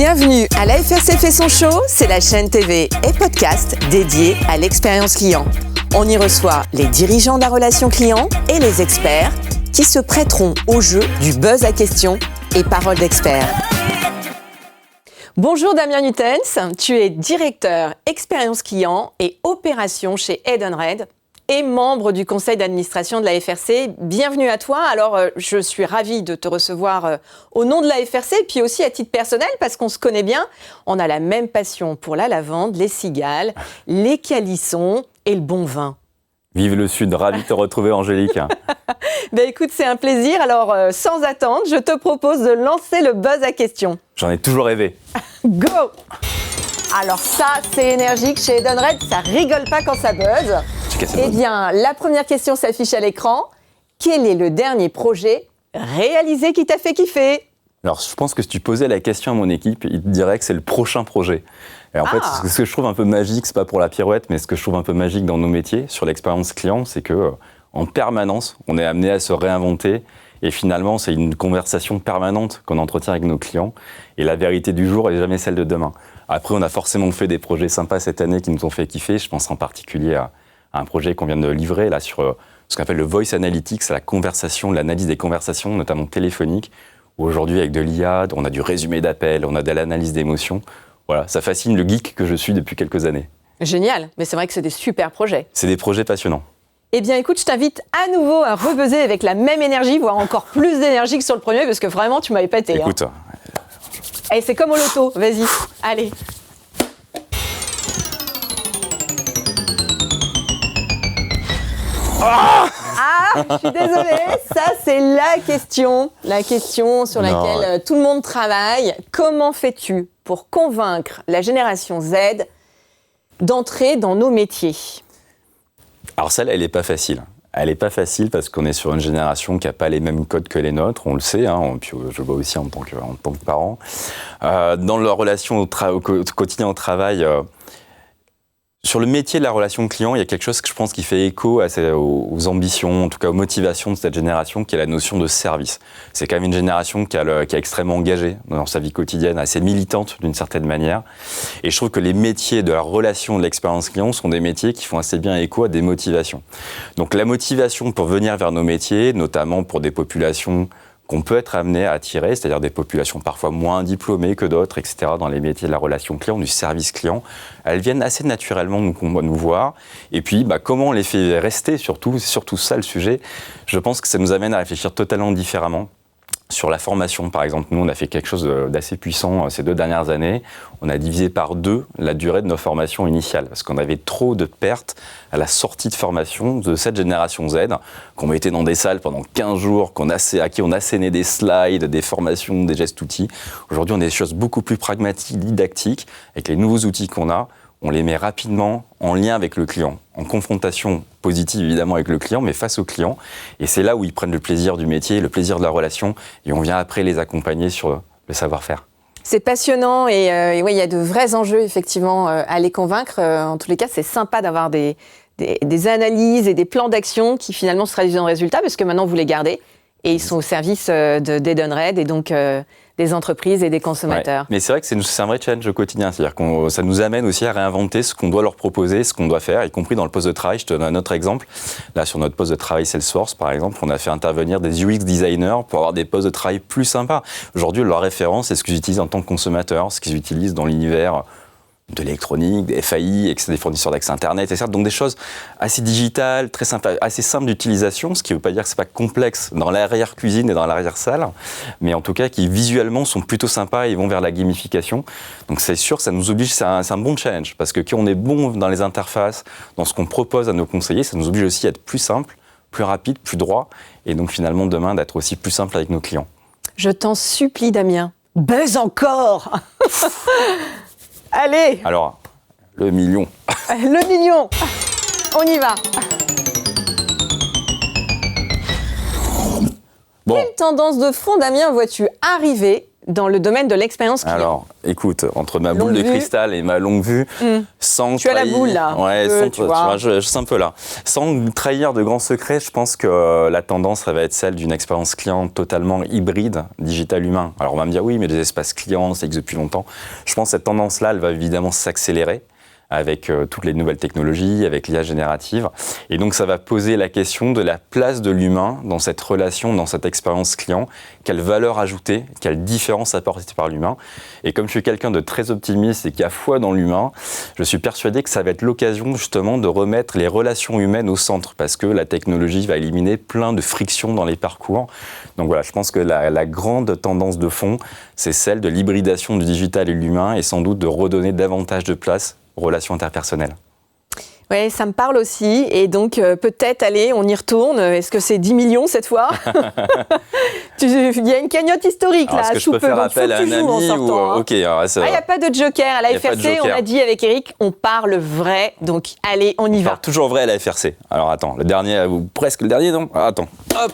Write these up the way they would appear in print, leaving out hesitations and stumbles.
Bienvenue à la FRC fait son show, c'est la chaîne TV et podcast dédiée à l'expérience client. On y reçoit les dirigeants de la relation client et les experts qui se prêteront au jeu du buzz à questions et paroles d'experts. Bonjour Damien Nutens, tu es directeur expérience client et opération chez Edenred et membre du conseil d'administration de la FRC. Bienvenue à toi. Alors, je suis ravie de te recevoir au nom de la FRC, puis aussi à titre personnel, parce qu'on se connaît bien. On a la même passion pour la lavande, les cigales, les calissons et le bon vin. Vive le Sud, ravi de te retrouver Angélique. Ben écoute, c'est un plaisir. Alors, sans attendre, je te propose de lancer le buzz à questions. J'en ai toujours rêvé. Go! Alors ça, c'est énergique chez Edenred, ça rigole pas quand ça buzz. Eh bien, la première question s'affiche à l'écran. Quel est le dernier projet réalisé qui t'a fait kiffer ? Alors, je pense que si tu posais la question à mon équipe, ils te diraient que c'est le prochain projet. Et en fait, ce que je trouve un peu magique, c'est pas pour la pirouette, mais ce que je trouve un peu magique dans nos métiers, sur l'expérience client, c'est que en permanence, on est amené à se réinventer. Et finalement, c'est une conversation permanente qu'on entretient avec nos clients. Et la vérité du jour n'est jamais celle de demain. Après, on a forcément fait des projets sympas cette année qui nous ont fait kiffer. Je pense en particulier à un projet qu'on vient de livrer là, sur ce qu'on appelle le Voice Analytics, la conversation, l'analyse des conversations, notamment téléphoniques. Où aujourd'hui, avec de l'IA, on a du résumé d'appels, on a de l'analyse d'émotions. Voilà, ça fascine le geek que je suis depuis quelques années. Génial, mais c'est vrai que c'est des super projets. C'est des projets passionnants. Eh bien, écoute, je t'invite à nouveau à rebuzzer avec la même énergie, voire encore plus d'énergie que sur le premier, parce que vraiment, tu m'avais pété. Écoute. Et c'est comme au loto, vas-y, allez. Je suis désolée, ça c'est la question sur laquelle tout le monde travaille. Comment fais-tu pour convaincre la génération Z d'entrer dans nos métiers ? Alors celle, elle n'est pas facile. Elle n'est pas facile parce qu'on est sur une génération qui n'a pas les mêmes codes que les nôtres, on le sait, puis je le vois aussi en tant que parent. Dans leur relation au quotidien au travail, sur le métier de la relation client, il y a quelque chose que je pense qui fait écho aux ambitions, en tout cas aux motivations de cette génération, qui est la notion de service. C'est quand même une génération qui est extrêmement engagée dans sa vie quotidienne, assez militante d'une certaine manière. Et je trouve que les métiers de la relation de l'expérience client sont des métiers qui font assez bien écho à des motivations. Donc la motivation pour venir vers nos métiers, notamment pour des populations qu'on peut être amené à attirer, c'est-à-dire des populations parfois moins diplômées que d'autres, etc., dans les métiers de la relation client, du service client, elles viennent assez naturellement nous voir. Et puis, comment on les fait rester, surtout, c'est surtout ça le sujet. Je pense que ça nous amène à réfléchir totalement différemment. Sur la formation, par exemple, nous, on a fait quelque chose d'assez puissant ces 2 dernières années. On a divisé par 2 la durée de nos formations initiales, parce qu'on avait trop de pertes à la sortie de formation de cette génération Z, qu'on mettait dans des salles pendant 15 jours, à qui on assénait des slides, des formations, des gestes outils. Aujourd'hui, on a des choses beaucoup plus pragmatiques, didactiques, avec les nouveaux outils qu'on a. On les met rapidement en lien avec le client, en confrontation positive évidemment avec le client, mais face au client. Et c'est là où ils prennent le plaisir du métier, le plaisir de la relation, et on vient après les accompagner sur le savoir-faire. C'est passionnant et oui, il y a de vrais enjeux effectivement à les convaincre. En tous les cas, c'est sympa d'avoir des analyses et des plans d'action qui finalement se traduisent en résultats, parce que maintenant vous les gardez et ils sont au service d'Edenred et donc des entreprises et des consommateurs. Ouais. Mais c'est vrai que c'est un vrai challenge au quotidien. C'est-à-dire que ça nous amène aussi à réinventer ce qu'on doit leur proposer, ce qu'on doit faire, y compris dans le poste de travail. Je te donne un autre exemple. Là, sur notre poste de travail Salesforce, par exemple, on a fait intervenir des UX designers pour avoir des postes de travail plus sympas. Aujourd'hui, leur référence, c'est ce qu'ils utilisent en tant que consommateurs, ce qu'ils utilisent dans l'univers de l'électronique, des FAI, des fournisseurs d'accès Internet, etc. Donc des choses assez digitales, très sympas, assez simples d'utilisation, ce qui ne veut pas dire que ce n'est pas complexe dans l'arrière-cuisine et dans l'arrière-salle, mais en tout cas qui visuellement sont plutôt sympas et vont vers la gamification. Donc c'est sûr que ça nous oblige, c'est un bon challenge, parce que quand on est bon dans les interfaces, dans ce qu'on propose à nos conseillers, ça nous oblige aussi à être plus simple, plus rapide, plus droit, et donc finalement demain d'être aussi plus simple avec nos clients. Je t'en supplie Damien, buzz encore. Allez! Alors, le million. Le million! On y va! Bon. Quelle tendance de fond, Damien, vois-tu arriver dans le domaine de l'expérience client. Alors, écoute, entre ma boule de cristal et ma longue vue, sans tu trahir... as la boule, là. Ouais, tu vois. Je suis un peu là. Sans trahir de grands secrets, je pense que la tendance, ça va être celle d'une expérience client totalement hybride, digital-humain. Alors, on va me dire, oui, mais les espaces clients, ça existe depuis longtemps. Je pense que cette tendance-là, elle va évidemment s'accélérer avec toutes les nouvelles technologies, avec l'IA générative. Et donc, ça va poser la question de la place de l'humain dans cette relation, dans cette expérience client. Quelle valeur ajoutée, quelle différence apportée par l'humain. Et comme je suis quelqu'un de très optimiste et qui a foi dans l'humain, je suis persuadé que ça va être l'occasion justement de remettre les relations humaines au centre, parce que la technologie va éliminer plein de frictions dans les parcours. Donc voilà, je pense que la grande tendance de fond, c'est celle de l'hybridation du digital et de l'humain, et sans doute de redonner davantage de place aux relations interpersonnelles. Oui, ça me parle aussi. Et donc, peut-être, allez, on y retourne. Est-ce que c'est 10 millions cette fois? Il y a une cagnotte historique, alors, là, est-ce que je peux faire appel à un ami ou... Ok, alors, il n'y a pas de joker. À la FRC, on a dit avec Eric, on parle vrai. Donc, allez, on y va. Toujours vrai à la FRC. Alors, attends, le dernier, ou presque le dernier, non? Attends, hop.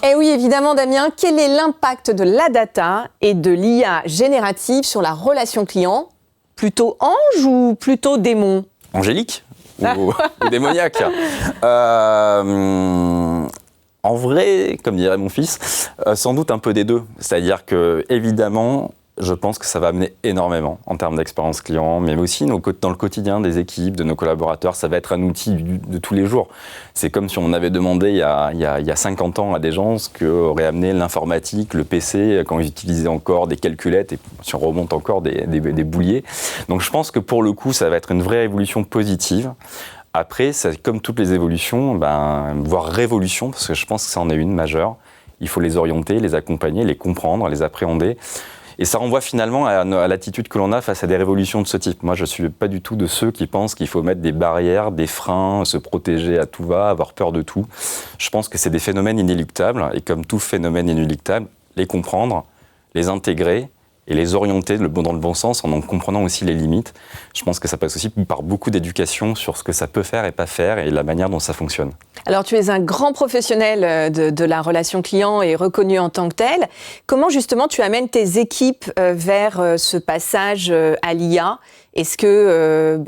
Eh oui, évidemment, Damien, quel est l'impact de la data et de l'IA générative sur la relation client? Plutôt ange ou plutôt démon? Angélique ou démoniaque? En vrai, comme dirait mon fils, sans doute un peu des deux. C'est-à-dire que, évidemment, je pense que ça va amener énormément en termes d'expérience client, mais aussi dans le quotidien des équipes, de nos collaborateurs. Ça va être un outil de tous les jours. C'est comme si on avait demandé il y a 50 ans à des gens ce qu'aurait amené l'informatique, le PC, quand ils utilisaient encore des calculettes, et si on remonte encore des bouliers. Donc je pense que pour le coup, ça va être une vraie évolution positive. Après, comme toutes les évolutions, voire révolution, parce que je pense que ça en est une majeure, il faut les orienter, les accompagner, les comprendre, les appréhender. Et ça renvoie finalement à l'attitude que l'on a face à des révolutions de ce type. Moi, je ne suis pas du tout de ceux qui pensent qu'il faut mettre des barrières, des freins, se protéger à tout va, avoir peur de tout. Je pense que c'est des phénomènes inéluctables, et comme tout phénomène inéluctable, les comprendre, les intégrer et les orienter dans le bon sens en comprenant aussi les limites. Je pense que ça passe aussi par beaucoup d'éducation sur ce que ça peut faire et pas faire et la manière dont ça fonctionne. Alors, tu es un grand professionnel de la relation client et reconnu en tant que tel. Comment, justement, tu amènes tes équipes vers ce passage à l'IA? Est-ce que,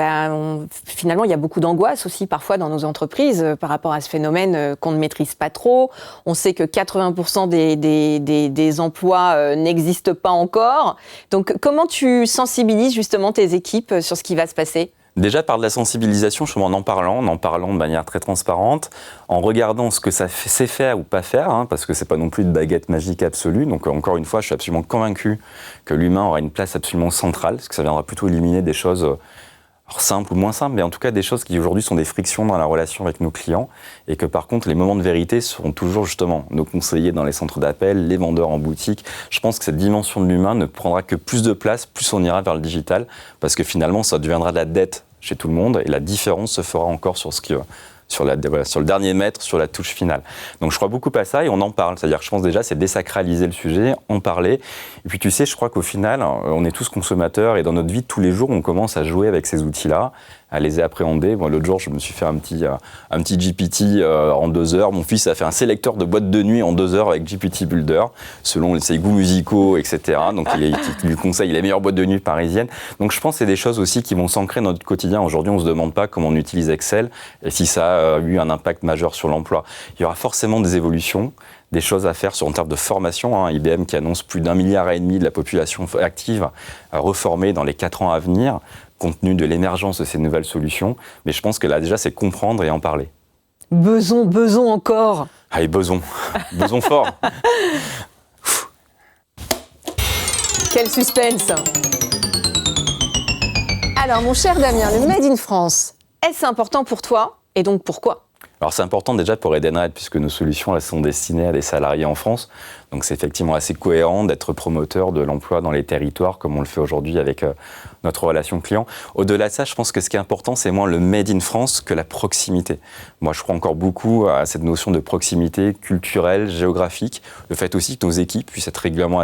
finalement, il y a beaucoup d'angoisse aussi parfois dans nos entreprises par rapport à ce phénomène qu'on ne maîtrise pas trop? On sait que 80% des emplois n'existent pas encore. Donc, comment tu sensibilises justement tes équipes sur ce qui va se passer? Déjà par de la sensibilisation, en parlant de manière très transparente, en regardant ce que ça sait faire ou pas faire, parce que c'est pas non plus une baguette magique absolue. Donc encore une fois, je suis absolument convaincu que l'humain aura une place absolument centrale, parce que ça viendra plutôt éliminer des choses simples ou moins simples, mais en tout cas des choses qui aujourd'hui sont des frictions dans la relation avec nos clients, et que par contre les moments de vérité seront toujours justement nos conseillers dans les centres d'appel, les vendeurs en boutique. Je pense que cette dimension de l'humain ne prendra que plus de place, plus on ira vers le digital, parce que finalement ça deviendra de la dette chez tout le monde, et la différence se fera encore sur le dernier mètre, sur la touche finale. Donc je crois beaucoup à ça, et on en parle. C'est-à-dire que je pense déjà, c'est désacraliser le sujet, en parler. Et puis tu sais, je crois qu'au final, on est tous consommateurs, et dans notre vie de tous les jours, on commence à jouer avec ces outils-là, à les appréhender. Bon, l'autre jour, je me suis fait un petit GPT en 2 heures. Mon fils a fait un sélecteur de boîtes de nuit en 2 heures avec GPT Builder, selon ses goûts musicaux, etc. Donc il lui conseille les meilleures boîtes de nuit parisiennes. Donc je pense que c'est des choses aussi qui vont s'ancrer dans notre quotidien. Aujourd'hui, on ne se demande pas comment on utilise Excel et si ça a eu un impact majeur sur l'emploi. Il y aura forcément des évolutions, des choses à faire en termes de formation. IBM qui annonce plus d'1,5 milliard de la population active à reformer dans les 4 ans à venir, compte tenu de l'émergence de ces nouvelles solutions. Mais je pense que là, déjà, c'est comprendre et en parler. Beson encore. Allez, beson fort. Quel suspense. Alors, mon cher Damien, le Made in France, est-ce important pour toi? Et donc, pourquoi? Alors c'est important déjà pour Edenred, puisque nos solutions là, sont destinées à des salariés en France. Donc c'est effectivement assez cohérent d'être promoteur de l'emploi dans les territoires, comme on le fait aujourd'hui avec notre relation client. Au-delà de ça, je pense que ce qui est important, c'est moins le Made in France que la proximité. Moi, je crois encore beaucoup à cette notion de proximité culturelle, géographique. Le fait aussi que nos équipes puissent être régulièrement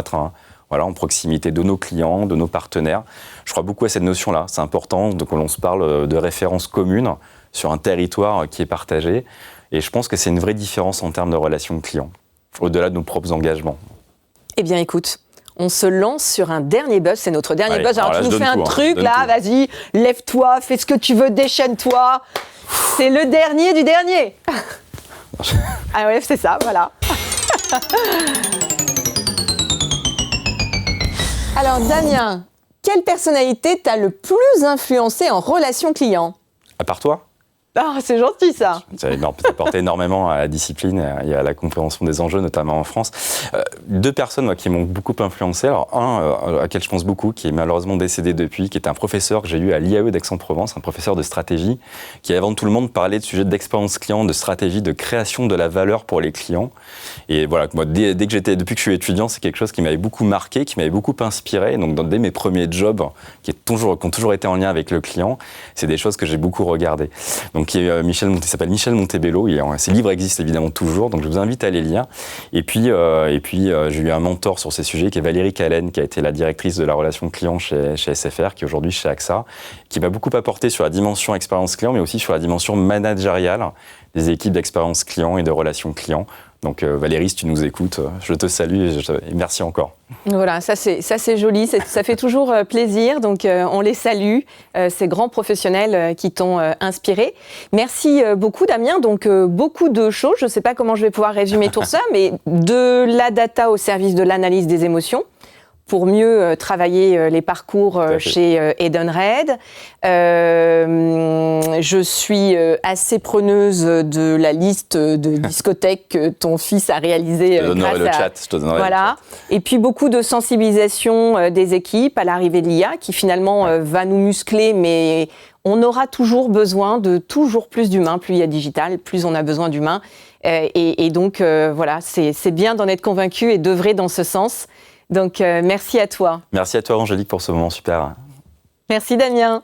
en proximité de nos clients, de nos partenaires. Je crois beaucoup à cette notion-là. C'est important que l'on se parle de références communes sur un territoire qui est partagé. Et je pense que c'est une vraie différence en termes de relation client, au-delà de nos propres engagements. Eh bien, écoute, on se lance sur un dernier buzz. C'est notre dernier buzz. Alors, tu nous fais un truc, là, vas-y, lève-toi, fais ce que tu veux, déchaîne-toi. C'est le dernier du dernier. Ah ouais, c'est ça, voilà. Alors, Damien, quelle personnalité t'a le plus influencé en relation client? À part toi? Ah, c'est gentil, ça. Ça a apporté énormément à la discipline et à la compréhension des enjeux, notamment en France. Deux personnes moi, qui m'ont beaucoup influencé. Alors, un à quel je pense beaucoup, qui est malheureusement décédé depuis, qui est un professeur que j'ai eu à l'IAE d'Aix-en-Provence, un professeur de stratégie, qui avant tout le monde parlait de sujets d'expérience client, de stratégie, de création de la valeur pour les clients. Et voilà, moi, depuis que je suis étudiant, c'est quelque chose qui m'avait beaucoup marqué, qui m'avait beaucoup inspiré. Donc, dès mes premiers jobs, qui ont toujours été en lien avec le client, c'est des choses que j'ai beaucoup regardées. Donc, il s'appelle Michel Montebello. Ses livres existent évidemment toujours, donc je vous invite à les lire. Et puis j'ai eu un mentor sur ces sujets qui est Valérie Callen, qui a été la directrice de la relation client chez SFR, qui est aujourd'hui chez AXA, qui m'a beaucoup apporté sur la dimension expérience client, mais aussi sur la dimension managériale des équipes d'expérience client et de relation client. Donc Valérie, si tu nous écoutes, je te salue et merci encore. Voilà, ça c'est joli, ça fait toujours plaisir, donc on les salue, ces grands professionnels qui t'ont inspiré. Merci beaucoup Damien, donc beaucoup de choses, je ne sais pas comment je vais pouvoir résumer tout ça, mais de la data au service de l'analyse des émotions, pour mieux travailler les parcours chez Edenred. Je suis assez preneuse de la liste de discothèques que ton fils a réalisées. Je te donnerai le chat. Voilà. Et puis beaucoup de sensibilisation des équipes à l'arrivée de l'IA qui finalement va nous muscler, mais on aura toujours besoin de toujours plus d'humains. Plus il y a digital, plus on a besoin d'humains. Et donc voilà, c'est bien d'en être convaincu et d'œuvrer dans ce sens. Donc, merci à toi. Merci à toi, Angélique, pour ce moment super. Merci, Damien.